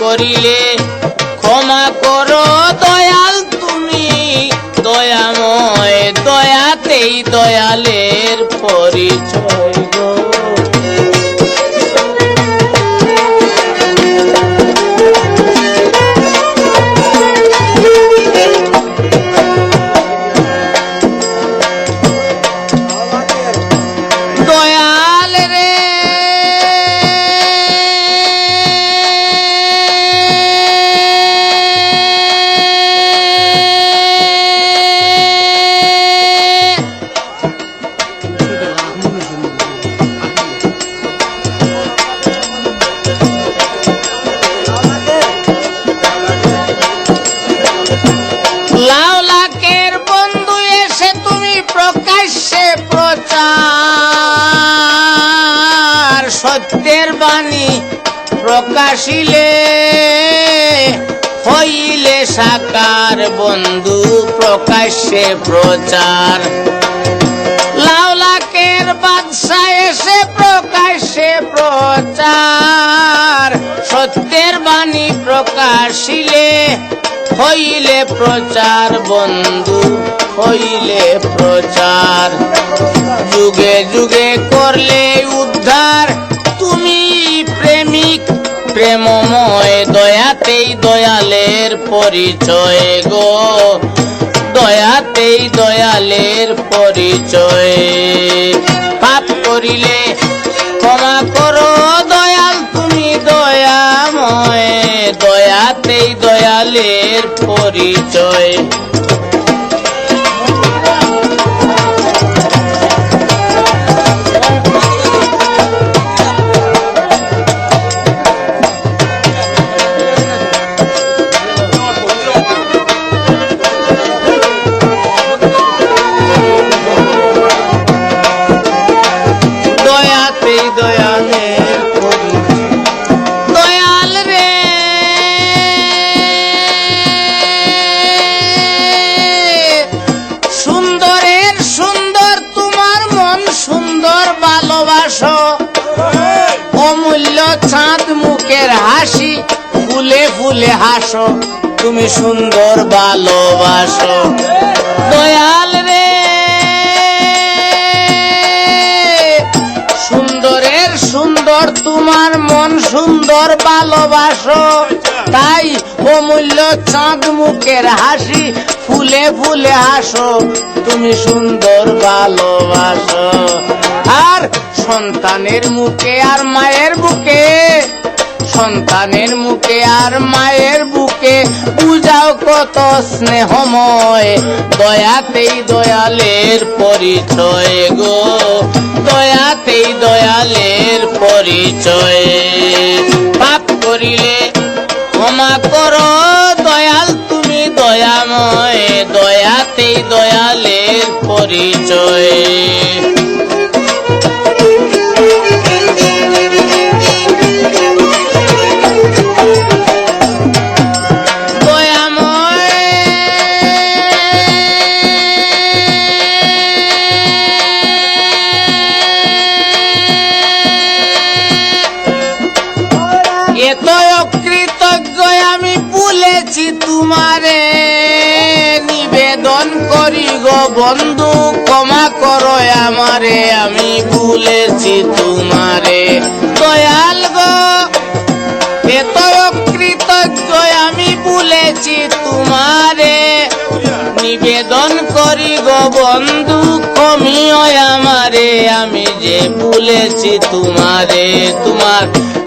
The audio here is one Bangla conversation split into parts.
করিলে ক্ষমা করো দয়াল তুমি দয়াময়, দয়াতেই দয়ালের পরিচয় গো। দয়াল রে লাউলাকের বন্ধু এসে তুমি প্রকাশ্যে প্রচার সত্যের বাণী প্রকাশিলে হইলে সাকার বন্ধু প্রকাশ্যে প্রচার। লাউলাকের বাদশা এসে প্রকাশ্যে প্রচার সত্যের বাণী প্রকাশিলে হইলে প্রচার বন্ধু হইলে প্রচার। যুগে যুগে করলে উদ্ধার তুমি প্রেমিক প্রেমময়, দয়াতেই দয়ালের পরিচয় গো, দয়াতেই দয়ালের পরিচয়। পাপ করিলে ক্ষমা করো দয়াল তুমি দয়াময়, দয়াতেই দয়ালের পরিচয়। দয়াতেই দয়ালের পরিচয়। দয়াল রে সুন্দরের সুন্দর তোমার মন সুন্দর ভালোবাসো, অমূল্য চাঁদ মুখের হাসি ফুলে ফুলে হাসো, তুমি সুন্দর ভালোবাসো। দয়াল রে সুন্দরের সুন্দর তোমার মন সুন্দর ভালোবাসো, তাই অমূল্য চাঁদ মুখের হাসি ফুলে ফুলে হাসো, তুমি সুন্দর ভালোবাসো। আর সন্তানের মুখে আর মায়ের বুকে, সন্তানের মুখে আর মায়ের বুকে বুঝাও কত স্নেহময়, দয়াতেই দয়ালের পরিচয় গো, দয়াতেই দয়ালের পরিচয়। পাপ করিলে ক্ষমা করো দয়াল তুমি দয়াময়, দয়াতেই দয়ালের পরিচয়। এত অকৃতজ্ঞ আমি ভুলেছি তোমারে, নিবেদন করি গো বন্ধু ক্ষমা করো আমারে, আমি ভুলেছি তোমারে দয়াল গো। এত অকৃতজ্ঞ আমি ভুলেছি তোমারে, নিবেদন করি গো বন্ধু ক্ষমিও আমারে, আমি যে ভুলেছি তোমারে। তোমার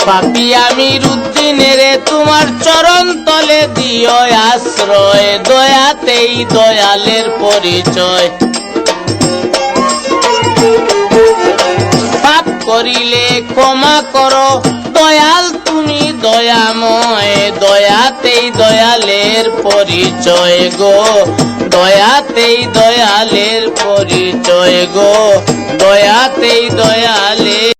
পাপী আমি রুদ্দিনেরে তোমার চরণ তলে দিও আশ্রয়, দয়াতেই দয়ালের পরিচয়। পাপ করিলে ক্ষমা করো দয়াল তুমি দয়াময়, দয়াতেই দয়ালের পরিচয় গো, দয়াতেই দয়ালের পরিচয় গো, দয়াতেই দয়ালের